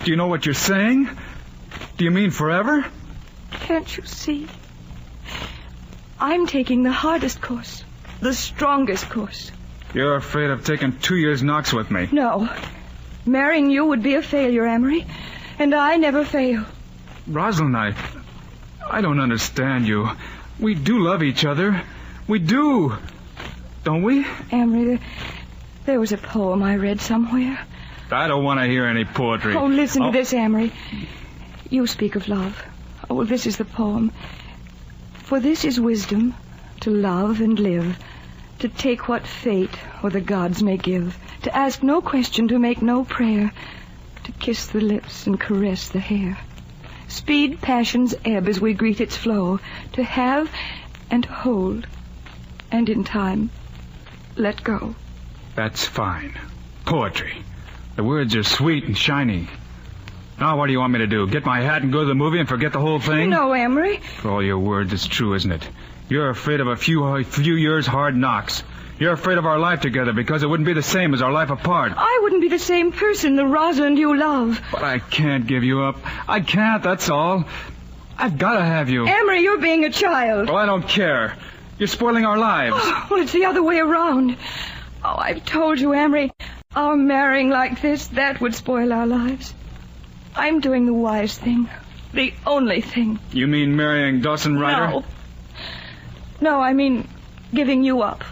F: Do you know what you're saying? Do you mean forever?
L: Can't you see? I'm taking the hardest course, the strongest course.
F: You're afraid of taking 2 years' knocks with me.
L: No. Marrying you would be a failure, Amory. And I never fail.
F: Rosalind, I don't understand you. We do love each other. We do. Don't we?
L: Amory, there was a poem I read somewhere.
F: I don't want to hear any poetry.
L: Oh, listen to this, Amory. You speak of love. Oh, well, this is the poem. For this is wisdom, to love and live, to take what fate or the gods may give, to ask no question, to make no prayer, to kiss the lips and caress the hair. Speed passion's ebb as we greet its flow, to have and hold, and in time, let go.
F: That's fine. Poetry. The words are sweet and shiny. Now what do you want me to do? Get my hat and go to the movie and forget the whole thing?
L: No, Amory.
F: For all your words, it's true, isn't it? You're afraid of a few years' hard knocks. You're afraid of our life together because it wouldn't be the same as our life apart.
L: I wouldn't be the same person, the Rosalind you love.
F: But I can't give you up. I can't, that's all. I've got to have you.
L: Amory, you're being a child.
F: Well, I don't care. You're spoiling our lives.
L: Oh, well, it's the other way around. Oh, I've told you, Amory, our marrying like this, that would spoil our lives. I'm doing the wise thing. The only thing.
F: You mean marrying Dawson Ryder?
L: No. No, I mean giving you up.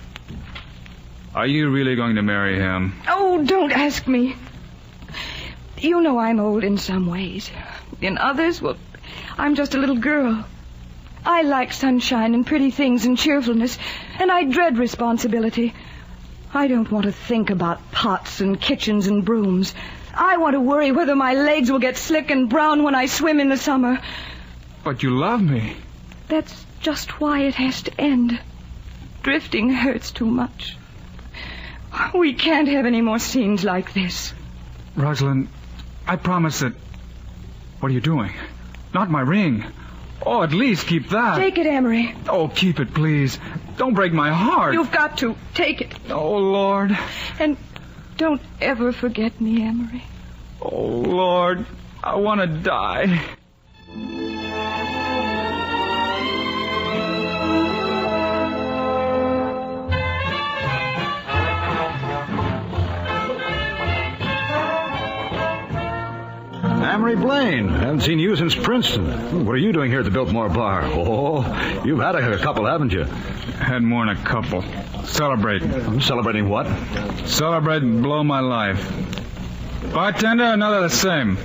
F: Are you really going to marry him?
L: Oh, don't ask me. You know I'm old in some ways. In others, well, I'm just a little girl. I like sunshine and pretty things and cheerfulness, and I dread responsibility. I don't want to think about pots and kitchens and brooms. I want to worry whether my legs will get slick and brown when I swim in the summer.
F: But you love me.
L: That's just why it has to end. Drifting hurts too much. We can't have any more scenes like this.
F: Rosalind, I promise that... What are you doing? Not my ring. Oh, at least keep that.
L: Take it, Amory.
F: Oh, keep it, please. Don't break my heart.
L: You've got to. Take it.
F: Oh, Lord.
L: And don't ever forget me, Amory.
F: Oh, Lord. I want to die.
G: Amory Blaine. Haven't seen you since Princeton. What are you doing here at the Biltmore Bar? Oh, you've had a couple, haven't you?
F: Had more than a couple. Celebrating.
G: Celebrating what?
F: Celebrating blow my life. Bartender, another the same.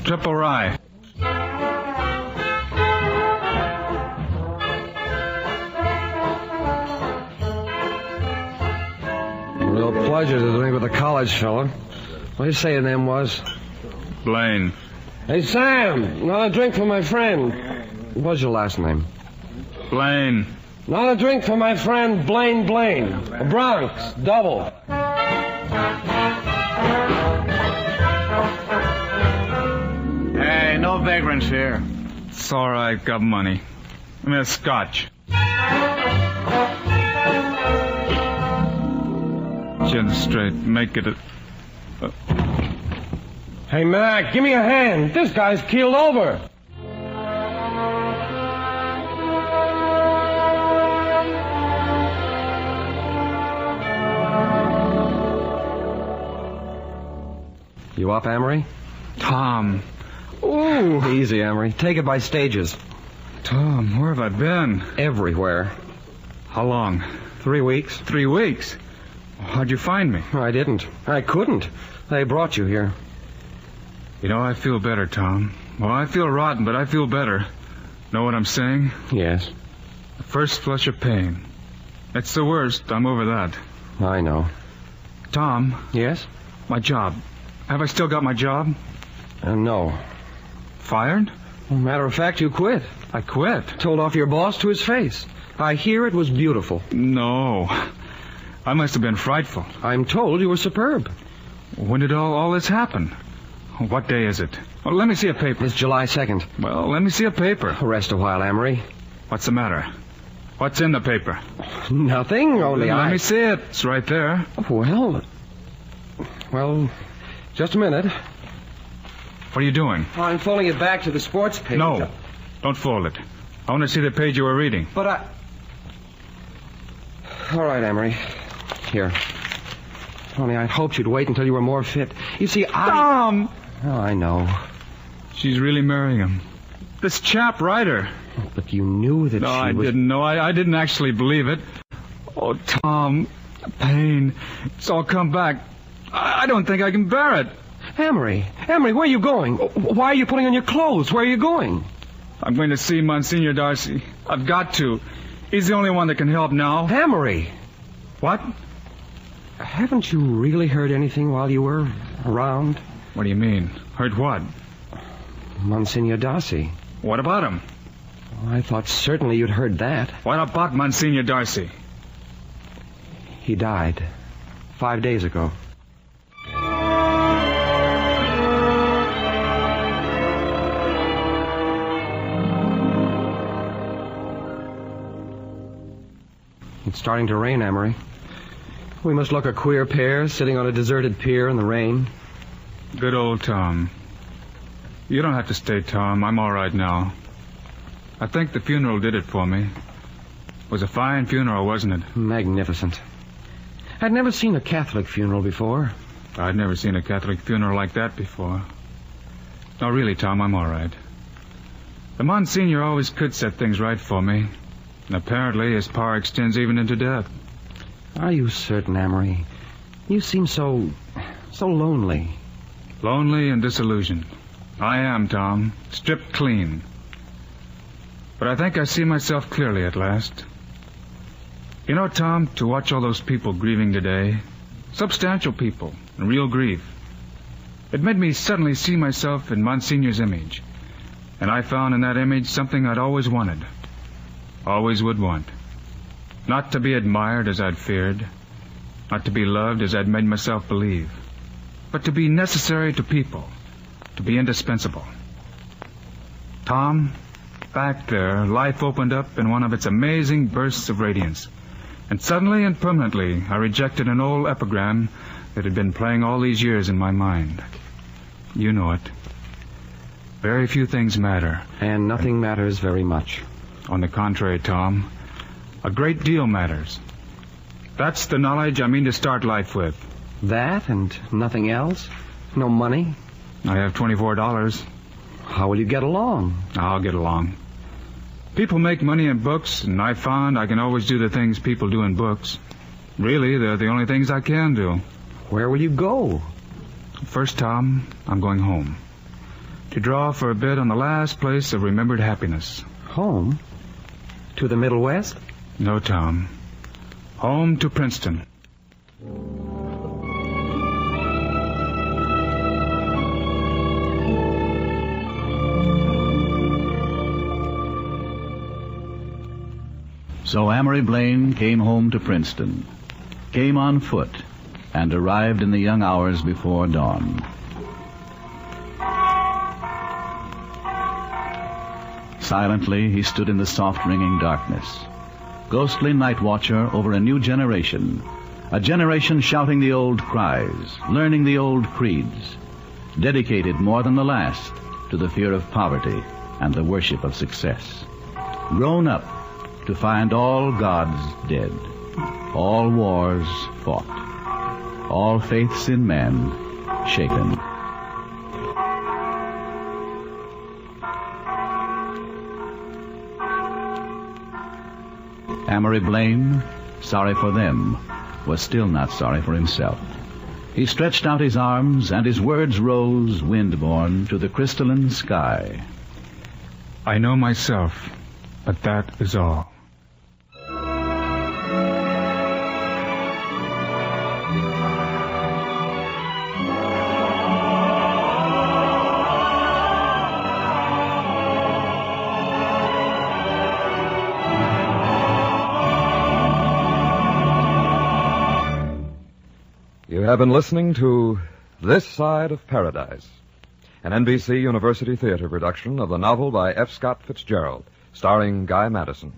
F: Triple rye.
C: Real pleasure to drink with a college fella. What do you say your name was?
F: Blaine.
C: Hey, Sam, another drink for my friend. What's your last name?
F: Blaine.
C: Another drink for my friend Blaine Blaine. A Bronx, double.
G: Hey, no vagrants here.
F: It's all right. Got money. Give me a scotch. Chin straight. Make it a...
I: Hey, Mac, give me a hand. This guy's keeled over. You up, Amory?
F: Tom.
I: Ooh. Easy, Amory. Take it by stages.
F: Tom, where have I been?
I: Everywhere.
F: How long?
I: 3 weeks.
F: 3 weeks? How'd you find me?
I: I didn't. I couldn't. They brought you here.
F: You know, I feel better, Tom. Well, I feel rotten, but I feel better. Know what I'm saying?
I: Yes.
F: The first flush of pain. It's the worst. I'm over that.
I: I know.
F: Tom.
I: Yes?
F: My job. Have I still got my job?
I: No.
F: Fired?
I: Well, matter of fact, you quit.
F: I quit?
I: Told off your boss to his face. I hear it was beautiful.
F: No. I must have been frightful.
I: I'm told you were superb.
F: When did all this happen? What day is it? Oh, let me see a paper.
I: It's July 2nd.
F: Well, let me see a paper.
I: Rest a while, Amory.
F: What's the matter? What's in the paper?
I: Nothing, only
F: Let me see it. It's right there.
I: Well, just a minute.
F: What are you doing?
I: I'm folding it back to the sports page.
F: No, don't fold it. I want to see the page you were reading.
I: But All right, Amory. Here. Only I hoped you'd wait until you were more fit. You see,
F: Tom!
I: Oh, I know.
F: She's really marrying him. This chap, Ryder.
I: But you knew that
F: No,
I: she
F: I
I: was...
F: didn't know. I didn't actually believe it. Oh, Tom. The pain. It's all come back. I don't think I can bear it.
I: Amory, where are you going? Why are you putting on your clothes? Where are you going?
F: I'm going to see Monsignor Darcy. I've got to. He's the only one that can help now.
I: Amory!
F: What?
I: Haven't you really heard anything while you were around?
F: What do you mean? Heard what?
I: Monsignor Darcy.
F: What about him?
I: Well, I thought certainly you'd heard that.
F: What about Monsignor Darcy?
I: He died 5 days ago. It's starting to rain, Amory. We must look a queer pair sitting on a deserted pier in the rain.
F: Good old Tom. You don't have to stay, Tom. I'm all right now. I think the funeral did it for me. It was a fine funeral, wasn't it?
I: Magnificent. I'd never seen a Catholic funeral before.
F: I'd never seen a Catholic funeral like that before. No, really, Tom, I'm all right. The Monsignor always could set things right for me. And apparently his power extends even into death.
I: Are you certain, Amory? You seem so lonely.
F: Lonely and disillusioned. I am, Tom. Stripped clean. But I think I see myself clearly at last. You know, Tom, to watch all those people grieving today, substantial people, and real grief, it made me suddenly see myself in Monsignor's image. And I found in that image something I'd always wanted. Always would want. Not to be admired as I'd feared. Not to be loved as I'd made myself believe. But to be necessary to people. To be indispensable. Tom, back there, life opened up in one of its amazing bursts of radiance. And suddenly and permanently, I rejected an old epigram that had been playing all these years in my mind. You know it. Very few things matter.
I: And nothing matters very much.
F: On the contrary, Tom, a great deal matters. That's the knowledge I mean to start life with.
I: That and nothing else? No money?
F: I have $24.
I: How will you get along?
F: I'll get along. People make money in books, and I found I can always do the things people do in books. Really, they're the only things I can do.
I: Where will you go?
F: First, Tom, I'm going home. To draw for a bit on the last place of remembered happiness.
I: Home? To the Middle West?
F: No, Tom. Home to Princeton.
B: So Amory Blaine came home to Princeton, came on foot, and arrived in the young hours before dawn. Silently, he stood in the soft ringing darkness. Ghostly night watcher over a new generation. A generation shouting the old cries, learning the old creeds. Dedicated more than the last to the fear of poverty and the worship of success. Grown up to find all gods dead, all wars fought, all faiths in men shaken. Amory Blaine, sorry for them, was still not sorry for himself. He stretched out his arms, and his words rose, wind-borne, to the crystalline sky.
F: I know myself, but that is all.
A: You have been listening to This Side of Paradise, an NBC University Theater production of the novel by F. Scott Fitzgerald, starring Guy Madison.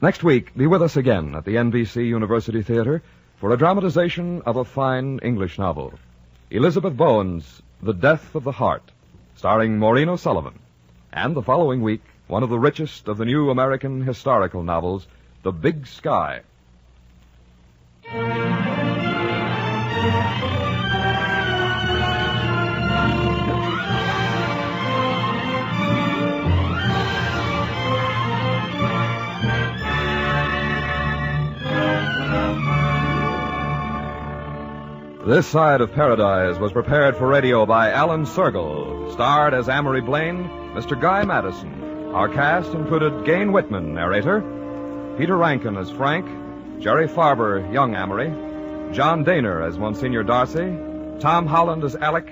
A: Next week, be with us again at the NBC University Theater for a dramatization of a fine English novel, Elizabeth Bowen's The Death of the Heart, starring Maureen O'Sullivan. And the following week, one of the richest of the new American historical novels, The Big Sky. This Side of Paradise was prepared for radio by Alan Sergel, starred as Amory Blaine, Mr. Guy Madison. Our cast included Gain Whitman, narrator, Peter Rankin as Frank, Jerry Farber, young Amory, John Daner as Monsignor Darcy, Tom Holland as Alec,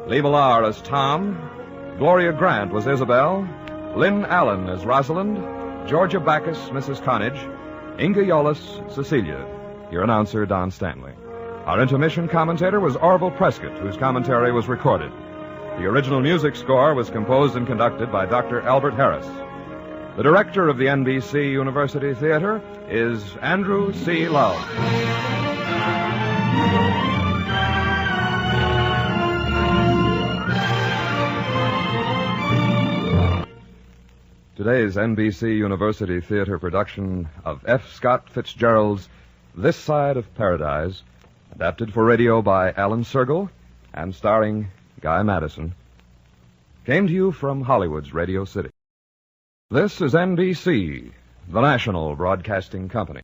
A: Lee Millar as Tom, Gloria Grant was Isabel, Lynn Allen as Rosalind, Georgia Backus, Mrs. Connage, Inga Yolis, Cecilia. Your announcer, Don Stanley. Our intermission commentator was Orville Prescott, whose commentary was recorded. The original music score was composed and conducted by Dr. Albert Harris. The director of the NBC University Theater is Andrew C. Love. Today's NBC University Theater production of F. Scott Fitzgerald's This Side of Paradise, adapted for radio by Alan Sergel and starring Guy Madison, came to you from Hollywood's Radio City. This is NBC, the national broadcasting company.